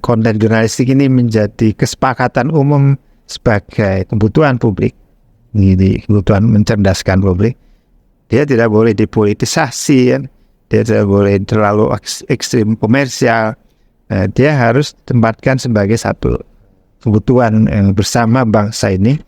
konten jurnalistik ini menjadi kesepakatan umum sebagai kebutuhan publik, ini kebutuhan mencerdaskan publik, dia tidak boleh dipolitisasi, ya. Dia tidak boleh terlalu ekstrim komersial. Dia harus tempatkan sebagai satu kebutuhan bersama bangsa ini.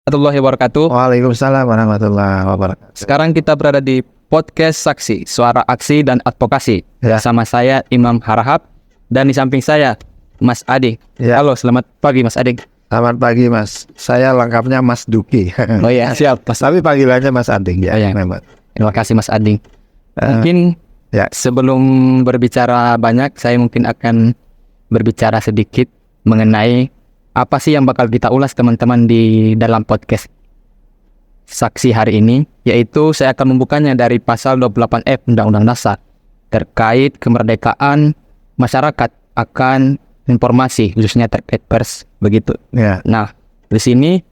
Warahmatullahi wabarakatuh. Waalaikumsalam warahmatullahi wabarakatuh. Sekarang kita berada di podcast Saksi, Suara Aksi dan Advokasi. Ya. Bersama saya Imam Harahap dan di samping saya Mas Ading. Ya. Halo, selamat pagi Mas Ading. Selamat pagi Mas. Saya lengkapnya Mas Duki. Oh iya, siap Mas. Tapi panggilannya Mas Ading ya. Oh, iya. Memang. Terima kasih Mas Ading. Mungkin ya. sebelum berbicara banyak, saya mungkin akan berbicara sedikit mengenai apa sih yang bakal kita ulas teman-teman di dalam podcast Saksi hari ini, yaitu saya akan membukanya dari pasal 28F Undang-Undang Dasar terkait kemerdekaan masyarakat akan informasi, khususnya terkait pers, begitu. Ya. Nah, di sini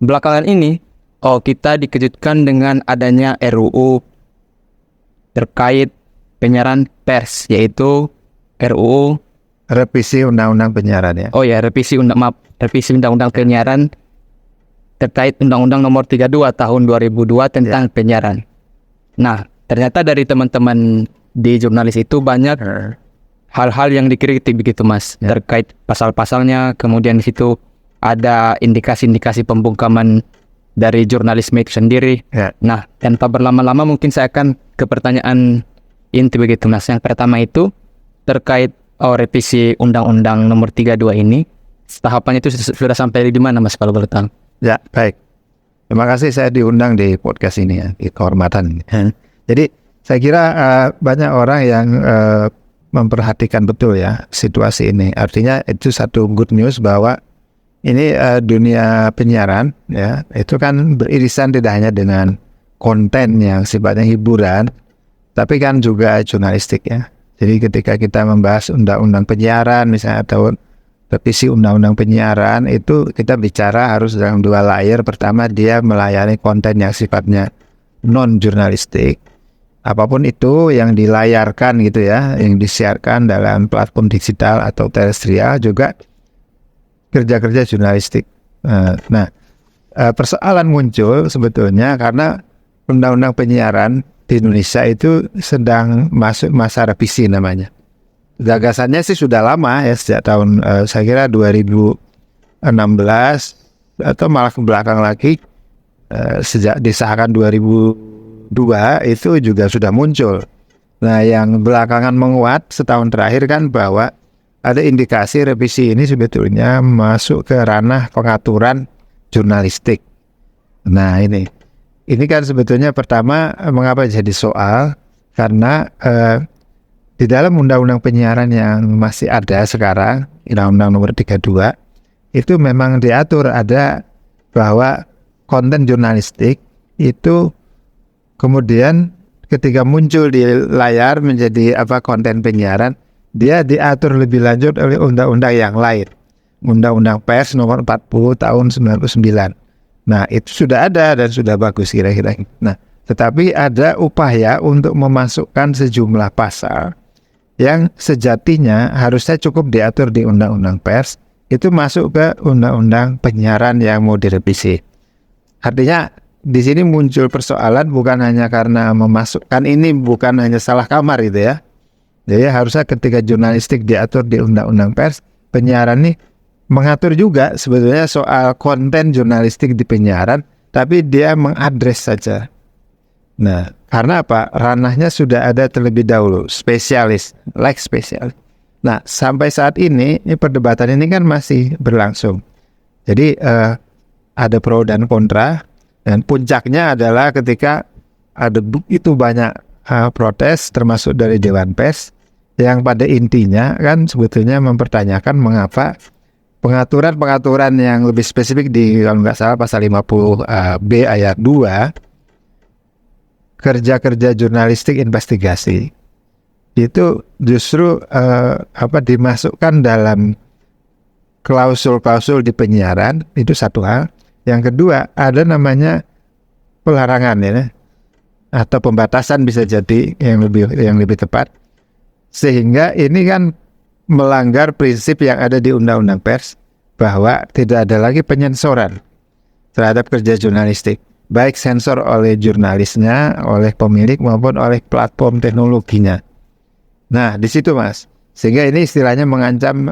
belakangan ini kita dikejutkan dengan adanya RUU terkait penyiaran pers, yaitu RUU Revisi Undang-Undang Penyiaran ya. Oh ya, revisi Undang-Undang Penyiaran terkait Undang-Undang Nomor 32 Tahun 2002 tentang penyiaran. Nah, ternyata dari teman-teman di jurnalis itu banyak hal-hal yang dikritik begitu Mas, terkait pasal-pasalnya. Kemudian di situ ada indikasi-indikasi pembungkaman dari jurnalisme itu sendiri. Nah, tanpa berlama-lama mungkin saya akan ke pertanyaan inti begitu Mas. Yang pertama itu terkait revisi Undang-Undang Nomor 32 ini, tahapannya itu sudah sampai di mana Mas kalau boleh tahu? Ya, baik. Terima kasih saya diundang di podcast ini ya, di kehormatan. Jadi saya kira banyak orang yang memperhatikan betul ya situasi ini. Artinya itu satu good news bahwa ini dunia penyiaran ya, itu kan beririsan tidak hanya dengan konten yang sifatnya hiburan, tapi kan juga jurnalistik ya. Jadi ketika kita membahas undang-undang penyiaran misalnya atau revisi undang-undang penyiaran, itu kita bicara harus dalam dua layer. Pertama, dia melayani konten yang sifatnya non-jurnalistik, apapun itu yang dilayarkan gitu ya, yang disiarkan dalam platform digital atau terestrial, juga kerja-kerja jurnalistik. Nah, persoalan muncul sebetulnya karena undang-undang penyiaran di Indonesia itu sedang masuk masa revisi namanya. Gagasannya sih sudah lama ya, sejak tahun saya kira 2016 atau malah ke belakang lagi, sejak disahkan 2002 itu juga sudah muncul. Nah, yang belakangan menguat setahun terakhir kan bahwa ada indikasi revisi ini sebetulnya masuk ke ranah pengaturan jurnalistik. Nah, ini kan sebetulnya pertama mengapa jadi soal, karena di dalam undang-undang penyiaran yang masih ada sekarang, Undang-Undang Nomor 32, itu memang diatur ada bahwa konten jurnalistik itu kemudian ketika muncul di layar menjadi konten penyiaran, dia diatur lebih lanjut oleh undang-undang yang lain. Undang-Undang Pers Nomor 40 Tahun 99. Nah, itu sudah ada dan sudah bagus kira-kira. Nah, tetapi ada upaya untuk memasukkan sejumlah pasal yang sejatinya harusnya cukup diatur di Undang-Undang Pers, itu masuk ke Undang-Undang Penyiaran yang mau direvisi. Artinya di sini muncul persoalan bukan hanya karena memasukkan ini bukan hanya salah kamar gitu ya. Jadi harusnya ketika jurnalistik diatur di Undang-Undang Pers, penyiaran nih mengatur juga sebetulnya soal konten jurnalistik di penyiaran, tapi dia mengadres saja. Nah, karena apa? Ranahnya sudah ada terlebih dahulu, spesialis, like spesialis. Nah, sampai saat ini perdebatan ini kan masih berlangsung. Jadi ada pro dan kontra, dan puncaknya adalah ketika ada begitu banyak protes, termasuk dari Dewan Pers, yang pada intinya kan sebetulnya mempertanyakan mengapa pengaturan yang lebih spesifik di kalau nggak salah pasal 50B ayat 2, kerja-kerja jurnalistik investigasi itu justru dimasukkan dalam klausul-klausul di penyiaran. Itu satu hal. Yang kedua, ada namanya pelarangan ya, atau pembatasan bisa jadi yang lebih tepat, sehingga ini kan melanggar prinsip yang ada di Undang-Undang Pers bahwa tidak ada lagi penyensoran terhadap kerja jurnalistik, baik sensor oleh jurnalisnya, oleh pemilik maupun oleh platform teknologinya. Nah, di situ Mas, sehingga ini istilahnya mengancam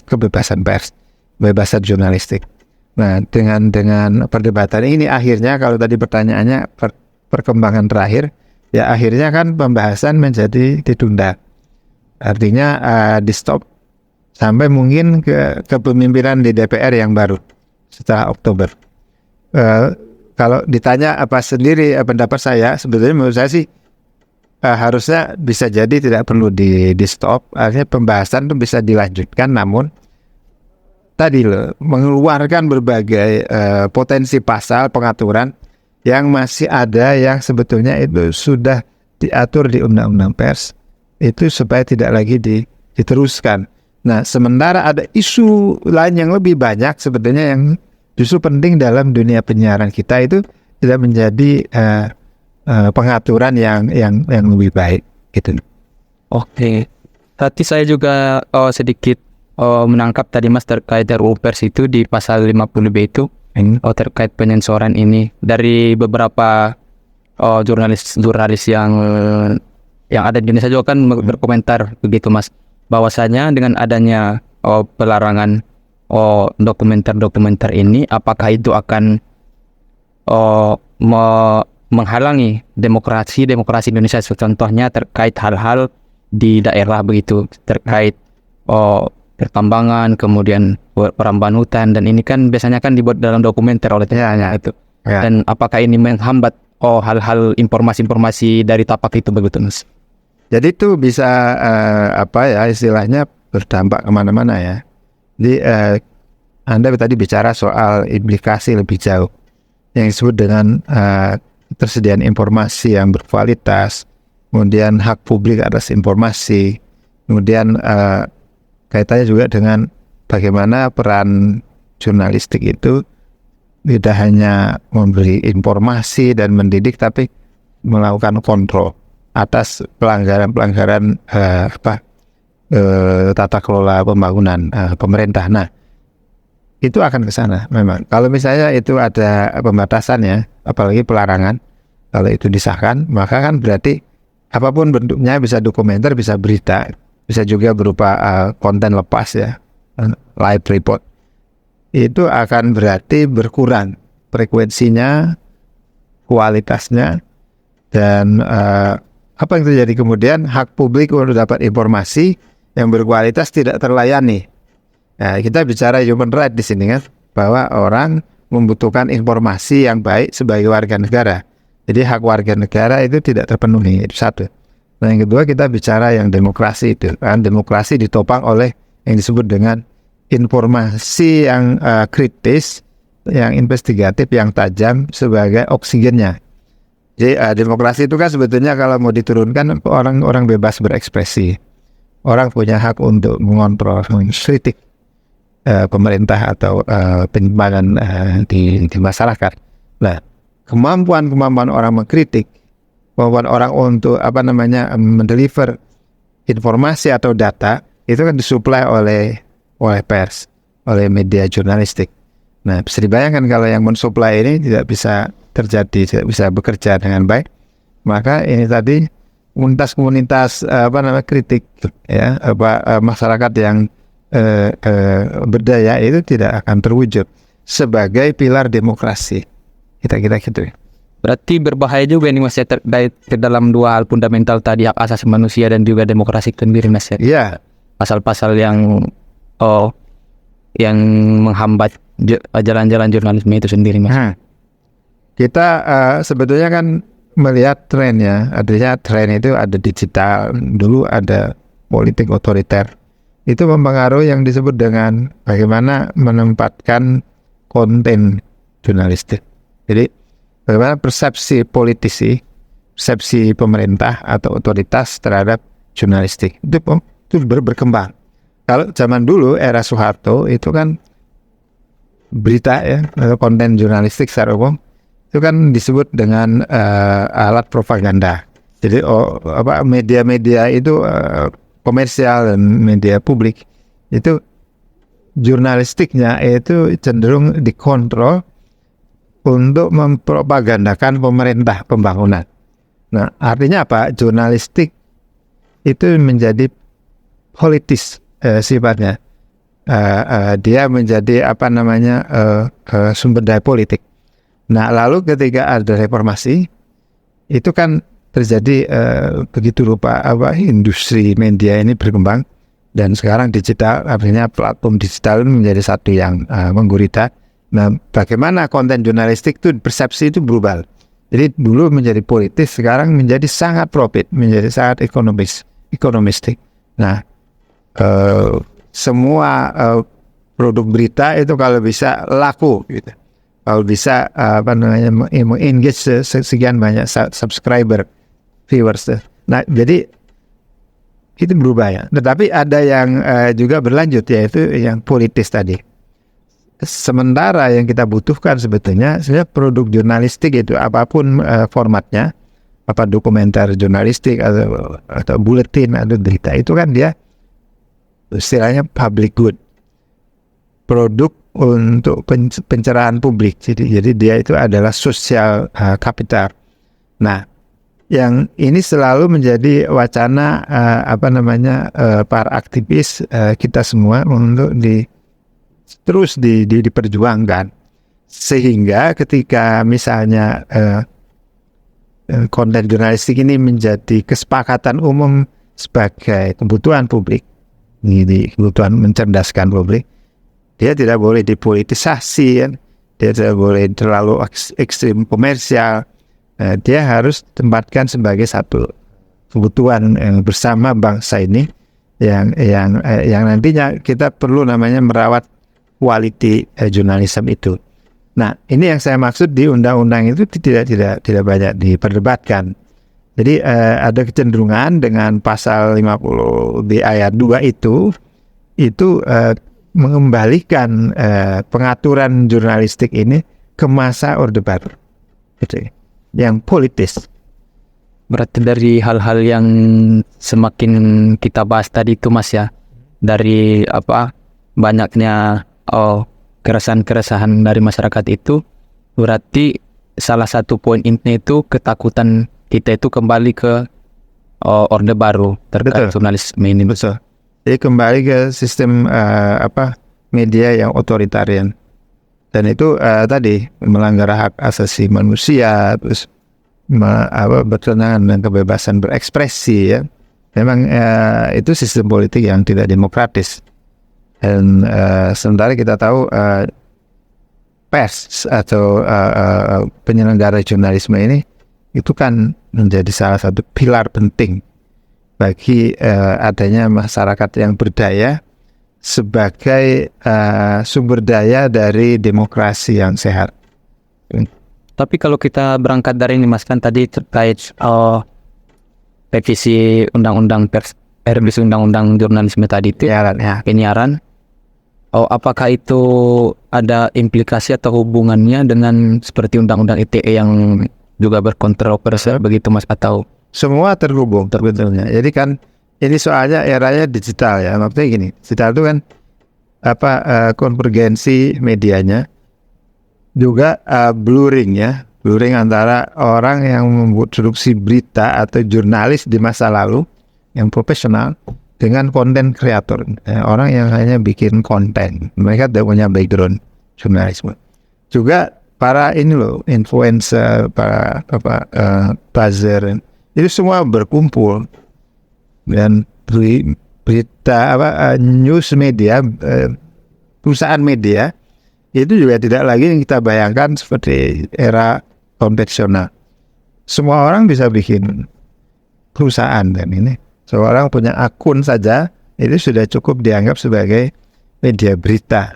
kebebasan pers, kebebasan jurnalistik. Nah, dengan perdebatan ini akhirnya, kalau tadi pertanyaannya perkembangan terakhir, ya akhirnya kan pembahasan menjadi ditunda. Artinya di stop sampai mungkin ke kepemimpinan di DPR yang baru setelah Oktober. Kalau ditanya apa sendiri pendapat saya, sebetulnya menurut saya sih harusnya bisa jadi tidak perlu di stop. Artinya pembahasan itu bisa dilanjutkan, namun tadi loh, mengeluarkan berbagai potensi pasal pengaturan yang masih ada yang sebetulnya itu sudah diatur di Undang-Undang Pers, itu supaya tidak lagi diteruskan. Nah, sementara ada isu lain yang lebih banyak sebetulnya yang justru penting dalam dunia penyiaran kita, itu tidak menjadi pengaturan yang lebih baik gitu. Oke. Tadi saya juga sedikit menangkap tadi Mas terkait RUU Pers itu di pasal 50B itu terkait penyensoran ini dari beberapa jurnalis yang ada di Indonesia juga kan berkomentar begitu Mas, bahwasanya dengan adanya pelarangan dokumenter ini, apakah itu akan menghalangi demokrasi Indonesia, contohnya terkait hal-hal di daerah begitu, terkait pertambangan, kemudian perambahan hutan, dan ini kan biasanya kan dibuat dalam dokumenter oleh itu. Ya. Dan apakah ini menghambat hal-hal informasi dari tapak itu begitu Mas? Jadi itu bisa istilahnya berdampak kemana-mana ya. Jadi Anda tadi bicara soal implikasi lebih jauh yang disebut dengan ketersediaan informasi yang berkualitas, kemudian hak publik atas informasi, kemudian kaitannya juga dengan bagaimana peran jurnalistik itu tidak hanya memberi informasi dan mendidik, tapi melakukan kontrol atas pelanggaran tata kelola pembangunan pemerintah. Nah, itu akan ke sana memang. Kalau misalnya itu ada pembatasan ya, apalagi pelarangan, kalau itu disahkan, maka kan berarti apapun bentuknya, bisa dokumenter, bisa berita, bisa juga berupa konten lepas ya, live report, itu akan berarti berkurang frekuensinya, kualitasnya, dan apa yang terjadi kemudian, hak publik untuk dapat informasi yang berkualitas tidak terlayani. Nah, kita bicara human right di sini kan, bahwa orang membutuhkan informasi yang baik sebagai warga negara. Jadi hak warga negara itu tidak terpenuhi, itu satu. Nah, yang kedua kita bicara yang demokrasi itu, kan demokrasi ditopang oleh yang disebut dengan informasi yang kritis, yang investigatif, yang tajam sebagai oksigennya. Jadi demokrasi itu kan sebetulnya kalau mau diturunkan, orang bebas berekspresi, orang punya hak untuk mengontrol, mengkritik pemerintah atau penyimpangan di masyarakat. Nah, kemampuan orang mengkritik, kemampuan orang untuk mendeliver informasi atau data, itu kan disuplai oleh pers, oleh media jurnalistik. Nah, bisa dibayangkan kalau yang mensuplai ini tidak bisa terjadi, tidak bisa bekerja dengan baik, maka ini tadi komunitas kritik ya, masyarakat yang berdaya itu tidak akan terwujud sebagai pilar demokrasi. Kita gitu. Berarti berbahaya juga ini Mas ya, terkait ke dalam dua hal fundamental tadi, hak asasi manusia dan juga demokrasi itu sendiri Mas ya. Iya. Pasal-pasal yang menghambat jalan-jalan jurnalisme itu sendiri Mas. Kita sebetulnya kan melihat tren ya, artinya tren itu ada digital, dulu ada politik otoriter. Itu mempengaruhi yang disebut dengan bagaimana menempatkan konten jurnalistik. Jadi bagaimana persepsi politisi, persepsi pemerintah atau otoritas terhadap jurnalistik itu berkembang. Kalau zaman dulu era Soeharto itu kan berita ya, konten jurnalistik secara umum itu kan disebut dengan alat propaganda. Jadi media-media itu komersial dan media publik itu jurnalistiknya itu cenderung dikontrol untuk mempropagandakan pemerintah pembangunan. Nah, artinya apa? Jurnalistik itu menjadi politis sifatnya. Dia menjadi sumber daya politik. Nah, lalu ketika ada reformasi, itu kan terjadi begitu rupa industri media ini berkembang, dan sekarang digital, artinya platform digital menjadi satu yang menggurita. Nah, bagaimana konten jurnalistik itu persepsi itu berubah. Jadi dulu menjadi politis, sekarang menjadi sangat profit, menjadi sangat ekonomistik. Nah, semua produk berita itu kalau bisa laku gitu. Kalau bisa engage sekian banyak subscriber, viewers. Nah, jadi itu berubah ya. Tetapi ada yang juga berlanjut, yaitu yang politis tadi. Sementara yang kita butuhkan sebetulnya produk jurnalistik itu apapun formatnya, apa dokumenter jurnalistik atau buletin atau berita, itu kan dia istilahnya public good, produk untuk pencerahan publik. Jadi dia itu adalah social capital. Nah, yang ini selalu menjadi wacana para aktivis kita semua untuk terus diperjuangkan, sehingga ketika misalnya konten jurnalistik ini menjadi kesepakatan umum sebagai kebutuhan publik, kebutuhan mencerdaskan publik, dia tidak boleh dipolitisasi, kan? Dia tidak boleh terlalu ekstrim komersial. Dia harus tempatkan sebagai satu kebutuhan bersama bangsa ini, yang nantinya kita perlu namanya merawat quality journalism itu. Nah, ini yang saya maksud di undang-undang itu tidak banyak diperdebatkan. Jadi ada kecenderungan dengan pasal 50 di ayat 2 itu mengembalikan pengaturan jurnalistik ini ke masa Orde Baru, gitu, yang politis. Berarti dari hal-hal yang semakin kita bahas tadi itu, Mas, ya, dari banyaknya keresahan-keresahan dari masyarakat itu, berarti salah satu poin intinya itu ketakutan kita itu kembali ke Orde Baru terkait jurnalisme ini. Betul. Jadi kembali ke sistem media yang otoritarian, dan itu tadi melanggar hak asasi manusia, terus bertentangan dengan kebebasan berekspresi, ya. Memang itu sistem politik yang tidak demokratis. Dan sementara kita tahu pers atau penyelenggara jurnalisme ini itu kan menjadi salah satu pilar penting bagi adanya masyarakat yang berdaya sebagai sumber daya dari demokrasi yang sehat. Tapi kalau kita berangkat dari ini, Mas, kan tadi terkait revisi revisi undang-undang jurnalisme tadi itu, penyiaran. Apakah itu ada implikasi atau hubungannya dengan seperti undang-undang ITE yang juga berkontroversi begitu, Mas, atau semua terhubung sebetulnya. Jadi kan ini soalnya eranya digital, ya. Maksudnya gini, digital itu kan konvergensi medianya, juga blurring antara orang yang memproduksi berita atau jurnalis di masa lalu yang profesional dengan konten kreator, orang yang hanya bikin konten, mereka tidak punya background jurnalisme. Juga para influencer, para buzzer, itu semua berkumpul, dan berita news media, perusahaan media itu juga tidak lagi yang kita bayangkan seperti era konvensional. Semua orang bisa bikin perusahaan, dan ini seorang punya akun saja itu sudah cukup dianggap sebagai media berita.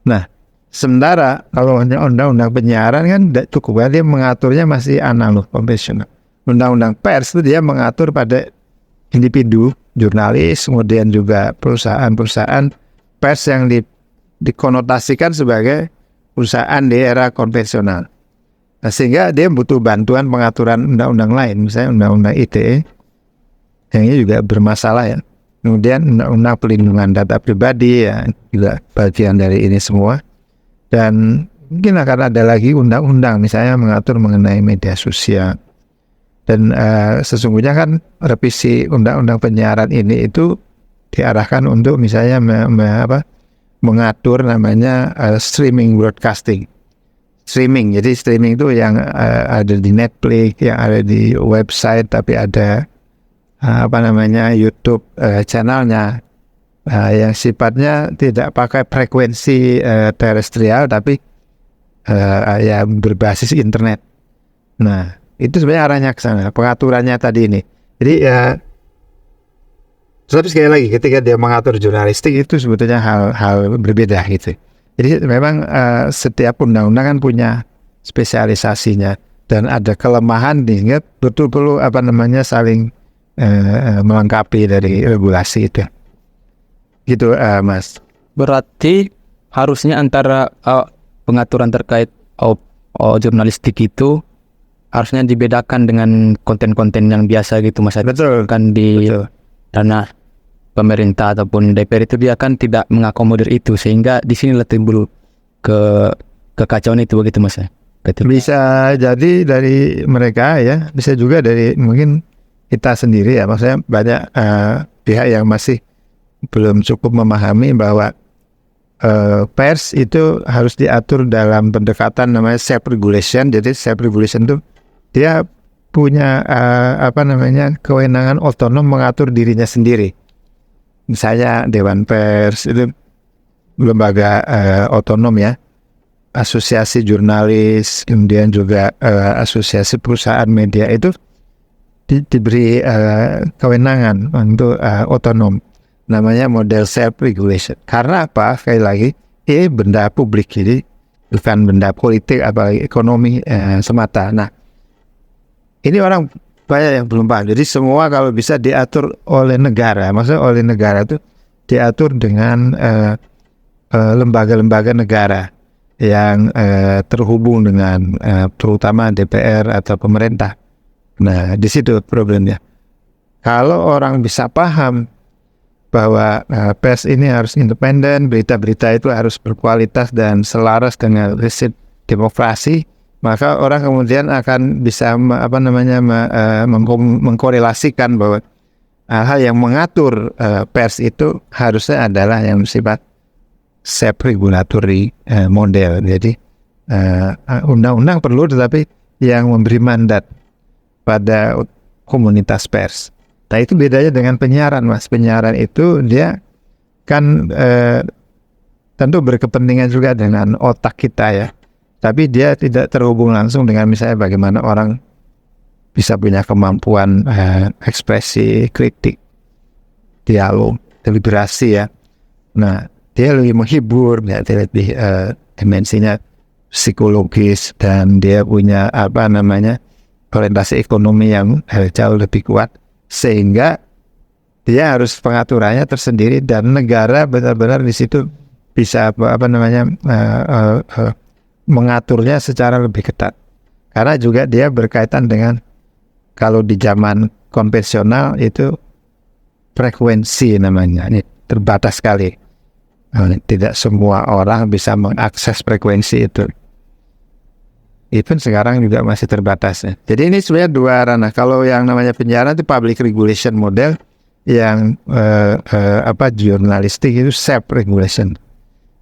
Nah, sementara kalau undang-undang penyiaran kan tidak cukup, dia mengaturnya masih analog konvensional. Undang-undang pers itu dia mengatur pada individu, jurnalis, kemudian juga perusahaan-perusahaan pers yang dikonotasikan sebagai perusahaan di era konvensional. Nah, sehingga dia butuh bantuan pengaturan undang-undang lain, misalnya undang-undang ITE yang ini juga bermasalah ya. Kemudian undang-undang pelindungan data pribadi ya juga bagian dari ini semua. Dan mungkin akan ada lagi undang-undang misalnya mengatur mengenai media sosial. Dan sesungguhnya kan revisi undang-undang penyiaran ini itu diarahkan untuk misalnya mengatur namanya streaming broadcasting. Streaming, jadi streaming itu yang ada di Netflix, yang ada di website, tapi ada YouTube channelnya yang sifatnya tidak pakai frekuensi terestrial, tapi ya berbasis internet. Nah, itu sebenarnya arahnya ke sana, pengaturannya tadi ini. Jadi ya, tapi sekali lagi ketika dia mengatur jurnalistik itu sebetulnya hal berbeda gitu. Jadi memang setiap undang-undang kan punya spesialisasinya dan ada kelemahan sehingga betul perlu saling melengkapi dari regulasi itu. Gitu Mas. Berarti harusnya antara pengaturan terkait jurnalistik itu harusnya dibedakan dengan konten-konten yang biasa gitu Mas. Betul. Kan di ranah pemerintah ataupun DPR itu dia kan tidak mengakomodir itu, sehingga di sini timbul kekacauan itu begitu Mas. Bisa jadi dari mereka ya, bisa juga dari mungkin kita sendiri ya, maksudnya banyak pihak yang masih belum cukup memahami bahwa pers itu harus diatur dalam pendekatan namanya self regulation. Jadi self regulation itu dia punya kewenangan otonom mengatur dirinya sendiri. Misalnya Dewan Pers itu lembaga otonom ya, asosiasi jurnalis, kemudian juga asosiasi perusahaan media itu diberi kewenangan untuk otonom, namanya model self regulation. Karena apa? Sekali lagi, ini benda publik, jadi bukan benda politik apalagi ekonomi semata. Nah, ini orang banyak yang belum paham. Jadi semua kalau bisa diatur oleh negara, maksudnya oleh negara itu diatur dengan lembaga-lembaga negara yang terhubung dengan terutama DPR atau pemerintah. Nah, di situ problemnya. Kalau orang bisa paham bahwa pers ini harus independen, berita-berita itu harus berkualitas dan selaras dengan prinsip demokrasi, maka orang kemudian akan bisa mengkorelasikan bahwa hal yang mengatur pers itu harusnya adalah yang bersifat self regulatory model. Jadi undang-undang perlu, tetapi yang memberi mandat pada komunitas pers. Nah, itu bedanya dengan penyiaran, Mas. Penyiaran itu dia kan tentu berkepentingan juga dengan otak kita ya. Tapi dia tidak terhubung langsung dengan misalnya bagaimana orang bisa punya kemampuan ekspresi, kritik, dialog, deliberasi ya. Nah, dia lebih menghibur, ya, dia lebih dimensinya psikologis, dan dia punya orientasi ekonomi yang jauh lebih kuat, sehingga dia harus pengaturannya tersendiri dan negara benar-benar di situ bisa mengaturnya secara lebih ketat. Karena juga dia berkaitan dengan, kalau di zaman konvensional itu frekuensi namanya, ini terbatas sekali. Tidak semua orang bisa mengakses frekuensi itu. Even sekarang juga masih terbatas ya. Jadi ini sebenarnya dua ranah. Kalau yang namanya penyiaran itu public regulation model, yang jurnalistik itu self regulation.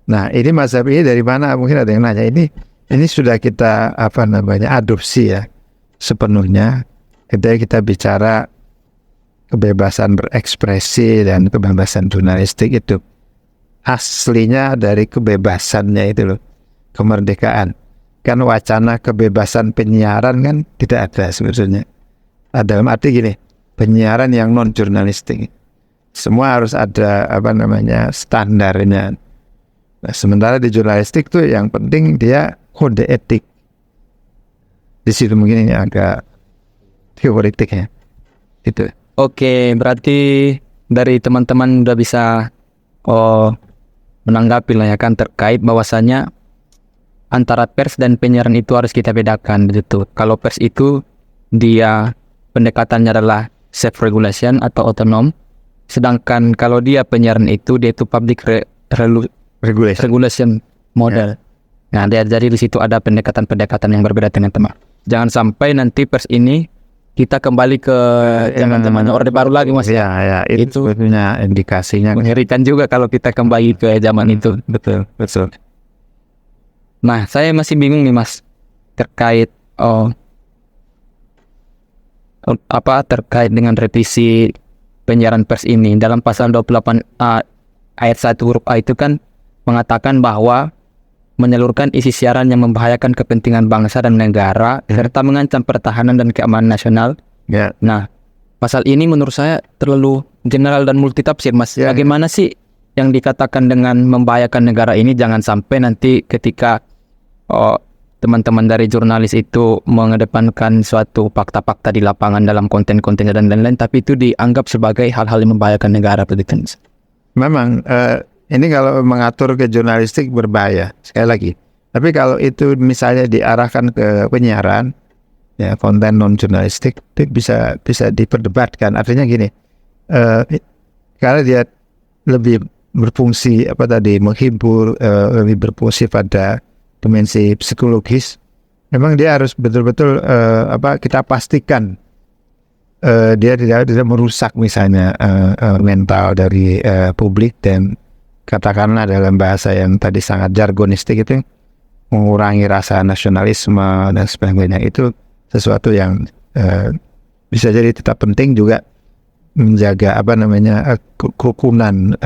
Nah, ini mazhab ini dari mana? Mungkin ada yang nanya. Ini sudah kita adopsi ya sepenuhnya ketika kita bicara kebebasan berekspresi dan kebebasan jurnalistik. Itu aslinya dari kebebasannya itu loh, kemerdekaan. Kan wacana kebebasan penyiaran kan tidak ada sebetulnya. Dalam arti gini, penyiaran yang non jurnalistik semua harus ada standarnya. Nah, sementara di jurnalistik tuh yang penting dia kode etik. Di situ mungkin ini agak teoretik ya. Itu. Oke, berarti dari teman-teman udah bisa menanggapi lah ya kan, terkait bahwasanya antara pers dan penyiaran itu harus kita bedakan begitu. Kalau pers itu dia pendekatannya adalah self regulation atau otonom, sedangkan kalau dia penyiaran itu dia itu public regulation model. Nah, jadi di situ ada pendekatan-pendekatan yang berbeda teman-teman. Jangan sampai nanti pers ini kita kembali ke zaman-zaman Orde Baru lagi mas. Ya, itu sebetulnya indikasinya mengerikan juga kalau kita kembali ke zaman itu. Betul. Nah, saya masih bingung nih mas terkait terkait dengan revisi penyiaran pers ini. Dalam pasal 28A ayat 1 huruf A itu kan mengatakan bahwa menyalurkan isi siaran yang membahayakan kepentingan bangsa dan negara serta mengancam pertahanan dan keamanan nasional. Nah, pasal ini menurut saya terlalu general dan multitafsir mas. Bagaimana sih yang dikatakan dengan membahayakan negara ini? Jangan sampai nanti ketika teman-teman dari jurnalis itu mengedepankan suatu fakta-fakta di lapangan dalam konten-kontennya dan lain-lain, tapi itu dianggap sebagai hal-hal yang membahayakan negara. Memang ini kalau mengatur ke jurnalistik berbahaya sekali lagi. Tapi kalau itu misalnya diarahkan ke penyiaran, ya konten non jurnalistik itu bisa diperdebatkan. Artinya gini, karena dia lebih berfungsi menghibur, lebih berfungsi pada dimensi psikologis. Memang dia harus betul-betul kita pastikan dia tidak merusak misalnya mental dari publik, dan katakanlah dalam bahasa yang tadi sangat jargonistik itu mengurangi rasa nasionalisme dan sebagainya. Itu sesuatu yang bisa jadi tetap penting juga menjaga kerukunan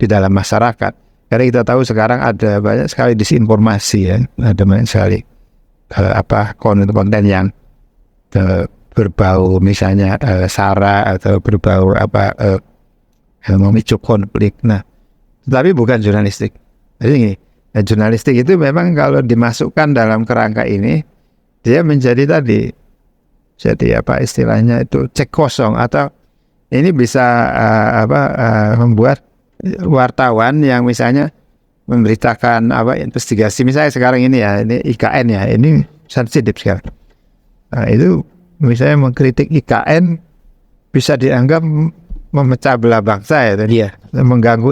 di dalam masyarakat. Karena kita tahu sekarang ada banyak sekali disinformasi ya, ada banyak sekali konten-konten yang berbau misalnya sara atau berbau memicu konflik. Nah, tapi bukan jurnalistik. Jadi gini, jurnalistik itu memang kalau dimasukkan dalam kerangka ini, dia menjadi istilahnya itu cek kosong, atau ini bisa membuat wartawan yang misalnya memberitakan investigasi, misalnya sekarang ini ya, ini IKN ya, ini sensitif sekarang. Nah, itu misalnya mengkritik IKN bisa dianggap memecah belah bangsa ya tadi ya, mengganggu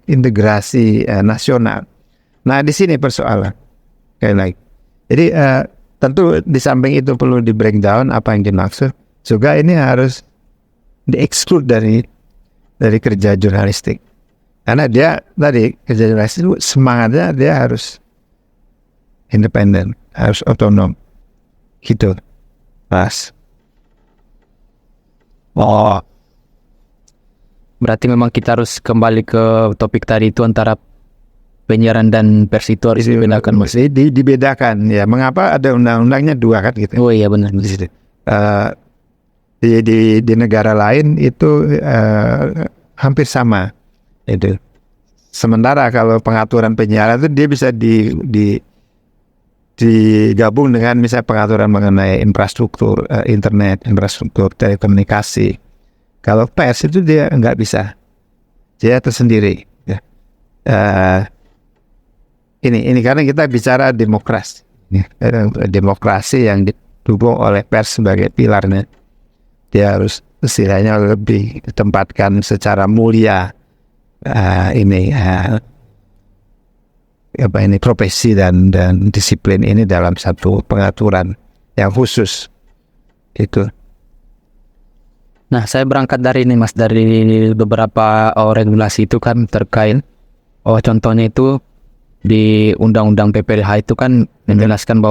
integrasi nasional. Nah, di sini persoalan kayak lagi. Jadi tentu di samping itu perlu di breakdown apa yang dimaksud. Juga ini harus di-exclude dari kerja jurnalistik. Karena dia tadi kerja jurnalistik itu semangatnya dia harus independen, harus otonom. Gitu. Mas. Berarti memang kita harus kembali ke topik tadi itu, antara penyiaran dan pers itu harus dibedakan. Dibedakan ya. Mengapa ada undang-undangnya dua kan gitu? Oh iya benar. Di negara lain itu hampir sama itu. Sementara kalau pengaturan penyiaran itu dia bisa digabung dengan misalnya pengaturan mengenai infrastruktur internet, infrastruktur telekomunikasi. Kalau pers itu dia nggak bisa, dia tersendiri. Ya. Ini karena kita bicara demokrasi, demokrasi yang didukung oleh pers sebagai pilarnya. Dia harus istilahnya lebih ditempatkan secara mulia profesi dan disiplin ini dalam satu pengaturan yang khusus itu. Nah, saya berangkat dari ini mas, dari beberapa regulasi itu kan terkait contohnya itu di Undang-Undang PPLH itu kan menjelaskan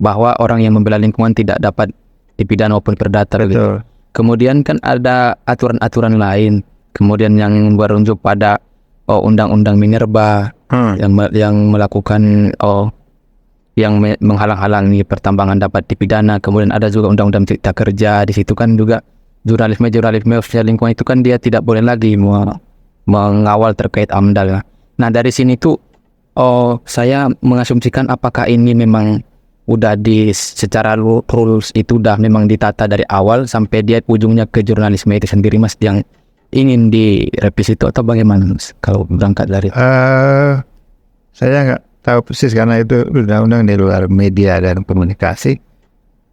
bahwa orang yang membela lingkungan tidak dapat dipidana maupun perdata gitu. Kemudian kan ada aturan-aturan lain, kemudian yang berunjuk pada Undang-Undang Minerba yang melakukan yang menghalang-halangi pertambangan dapat dipidana. Kemudian ada juga Undang-Undang Cipta Kerja, di situ kan juga jurnalisme lingkungan itu kan dia tidak boleh lagi mengawal terkait AMDAL. Nah, dari sini tuh saya mengasumsikan apakah ini memang udah secara rules itu udah memang ditata dari awal sampai dia ujungnya ke jurnalisme itu sendiri mas, yang ingin direvisi itu, atau bagaimana mas kalau berangkat dari saya tahu persis karena itu undang-undang di luar media dan komunikasi.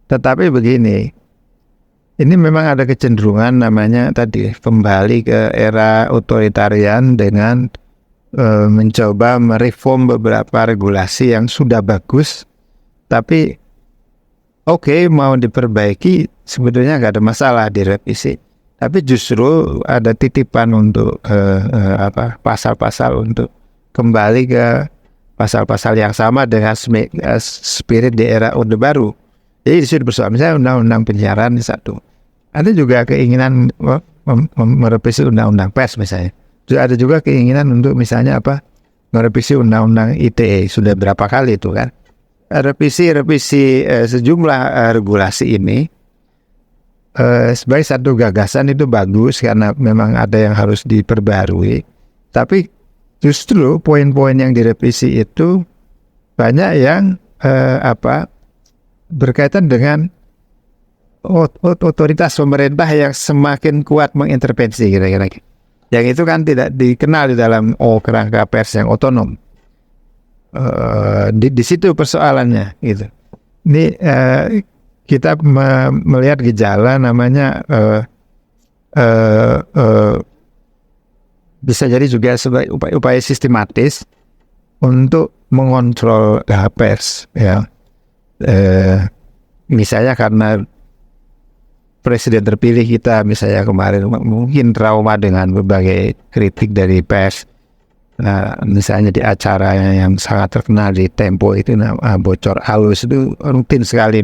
Tetapi begini, ini memang ada kecenderungan namanya tadi kembali ke era otoritarian dengan mencoba mereform beberapa regulasi yang sudah bagus, tapi oke, mau diperbaiki sebetulnya nggak ada masalah direvisi. Tapi justru ada titipan untuk pasal-pasal untuk kembali ke pasal-pasal yang sama dengan spirit di era Orde Baru. Jadi di situ persoalan misalnya undang-undang penyiaran satu. Ada juga keinginan merevisi undang-undang pers misalnya. Ada juga keinginan untuk misalnya merevisi undang-undang ITE, sudah berapa kali itu kan. Revisi sejumlah regulasi ini sebagai satu gagasan itu bagus karena memang ada yang harus diperbarui. Tapi justru poin-poin yang direvisi itu banyak yang berkaitan dengan otoritas pemerintah yang semakin kuat mengintervensi kira-kira. Yang itu kan tidak dikenal di dalam kerangka pers yang otonom. Di situ persoalannya gitu. Ini kita melihat gejala namanya bisa jadi juga sebagai upaya sistematis untuk mengontrol pers ya. Misalnya karena presiden terpilih kita misalnya kemarin mungkin trauma dengan berbagai kritik dari pers. Misalnya di acara yang sangat terkenal di Tempo itu bocor halus itu rutin sekali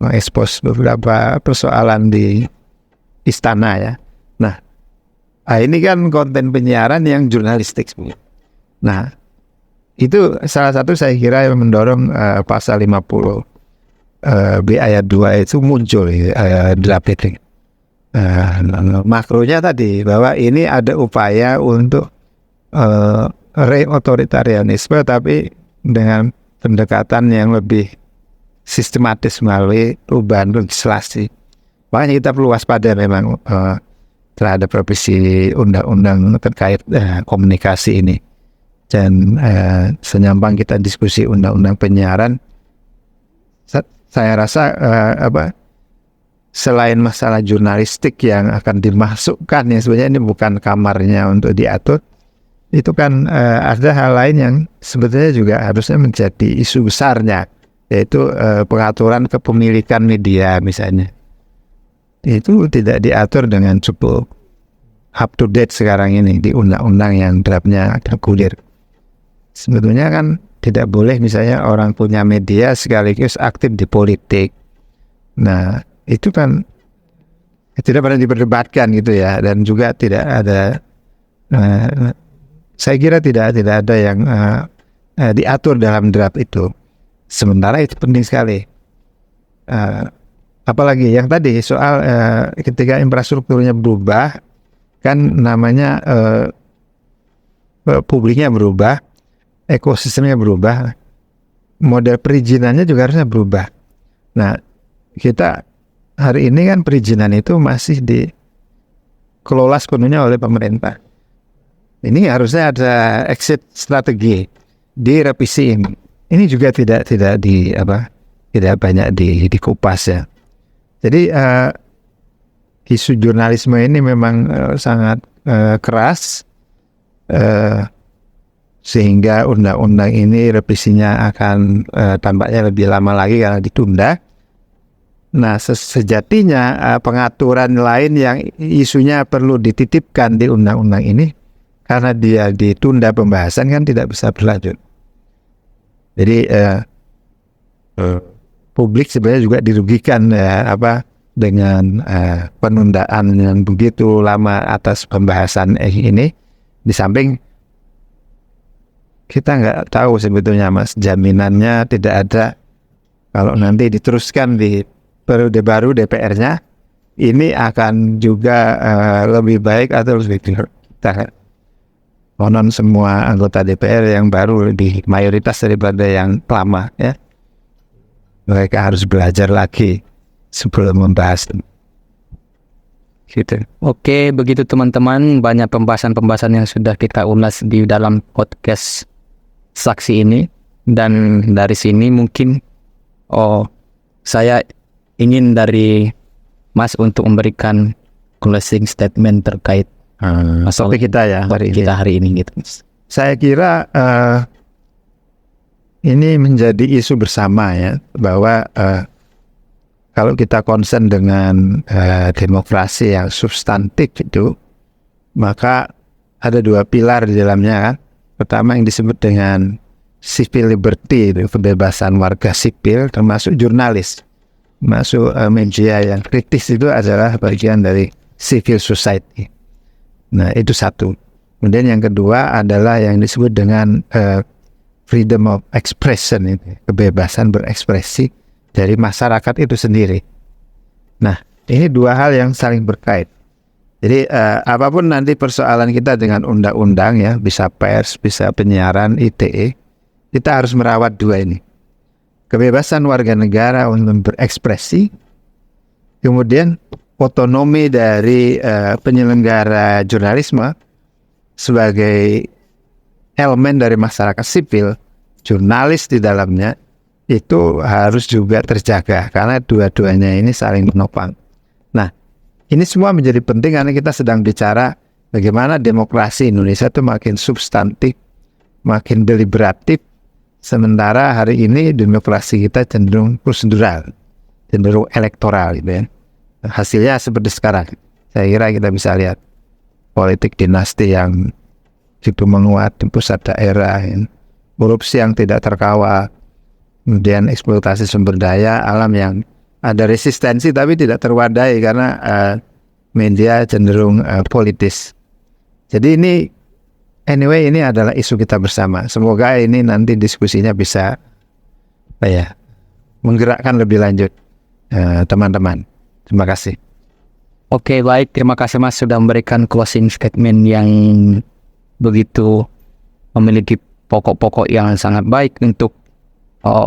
mengekspos beberapa persoalan di istana ya. Nah, ini kan konten penyiaran yang jurnalistik. Nah, itu salah satu saya kira yang mendorong pasal 50 B ayat 2 itu muncul draft itu. Makronya tadi bahwa ini ada upaya untuk re-otoritarianisme tapi dengan pendekatan yang lebih sistematis melalui perubahan legislasi. Makanya kita perlu waspada memang terhadap revisi undang-undang terkait komunikasi ini. Dan senyampang kita diskusi undang-undang penyiaran, saya rasa selain masalah jurnalistik yang akan dimasukkan ya sebenarnya ini bukan kamarnya untuk diatur, itu kan ada hal lain yang sebetulnya juga harusnya menjadi isu besarnya, yaitu pengaturan kepemilikan media misalnya. Itu tidak diatur dengan cukup up to date sekarang ini di undang-undang yang draftnya tergulir. Sebetulnya kan tidak boleh misalnya orang punya media sekaligus aktif di politik. Nah, itu kan tidak pernah diperdebatkan gitu ya, dan juga tidak ada saya kira tidak ada yang diatur dalam draft itu. Sementara itu penting sekali. Apalagi yang tadi soal ketika infrastrukturnya berubah, kan namanya publiknya berubah, ekosistemnya berubah, model perizinannya juga harusnya berubah. Nah, kita hari ini kan perizinan itu masih dikelola sepenuhnya oleh pemerintah. Ini harusnya ada exit strategi di revisi ini. Ini juga tidak banyak dikupas ya. Jadi isu jurnalisme ini memang sangat keras, sehingga undang-undang ini revisinya akan tampaknya lebih lama lagi karena ditunda. Nah, sejatinya pengaturan lain yang isunya perlu dititipkan di undang-undang ini, karena dia ditunda pembahasan kan tidak bisa berlanjut. Jadi publik sebenarnya juga dirugikan dengan penundaan yang begitu lama atas pembahasan ini. Di samping kita nggak tahu sebetulnya Mas, jaminannya tidak ada kalau nanti diteruskan di periode baru DPR-nya ini akan juga lebih baik atau lebih kita konon semua anggota DPR yang baru lebih mayoritas daripada yang lama ya. Mereka harus belajar lagi sebelum membahas. Gitu. Oke, begitu teman-teman, banyak pembahasan yang sudah kita ulas di dalam podcast saksi ini. Dan dari sini mungkin saya ingin dari Mas untuk memberikan closing statement terkait masalah topik kita ya hari ini gitu. Saya kira ini menjadi isu bersama ya, bahwa kalau kita concern dengan demokrasi yang substantif itu, maka ada dua pilar di dalamnya kan. Pertama yang disebut dengan civil liberty, itu kebebasan warga sipil, termasuk jurnalis, masuk media yang kritis, itu adalah bagian dari civil society. Nah, itu satu. Kemudian yang kedua adalah yang disebut dengan freedom of expression, itu kebebasan berekspresi dari masyarakat itu sendiri. Nah, ini dua hal yang saling berkait. Jadi apapun nanti persoalan kita dengan undang-undang ya, bisa pers, bisa penyiaran, ITE, kita harus merawat dua ini. Kebebasan warga negara untuk berekspresi, kemudian otonomi dari penyelenggara jurnalisme sebagai elemen dari masyarakat sipil, jurnalis di dalamnya, itu harus juga terjaga karena dua-duanya ini saling menopang. Nah, ini semua menjadi penting karena kita sedang bicara bagaimana demokrasi Indonesia itu makin substantif, makin deliberatif, sementara hari ini demokrasi kita cenderung prosedural, cenderung elektoral gitu ya. Hasilnya seperti sekarang. Saya kira kita bisa lihat politik dinasti yang itu menguat di pusat daerah, korupsi yang tidak terkawal, kemudian eksploitasi sumber daya alam yang ada resistensi tapi tidak terwadai karena media cenderung politis. Jadi ini anyway, ini adalah isu kita bersama. Semoga ini nanti diskusinya bisa menggerakkan lebih lanjut teman-teman. Terima kasih. Oke, baik. Terima kasih Mas sudah memberikan closing statement yang begitu memiliki pokok-pokok yang sangat baik untuk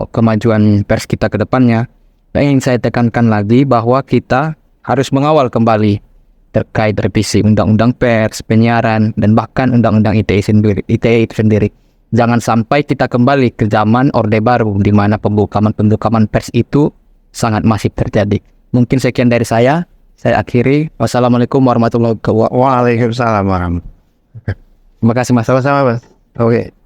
kemajuan pers kita ke depannya. Dan ingin saya tekankan lagi bahwa kita harus mengawal kembali terkait revisi undang-undang pers, penyiaran, dan bahkan undang-undang ITE itu sendiri. Jangan sampai kita kembali ke zaman Orde Baru di mana pembungkaman pers itu sangat masif terjadi. Mungkin sekian dari saya akhiri. Wassalamualaikum warahmatullahi wabarakatuh. Waalaikumsalam warahmatullahi wabarakatuh. Terima kasih Mas. Sama-sama Mas. Oke.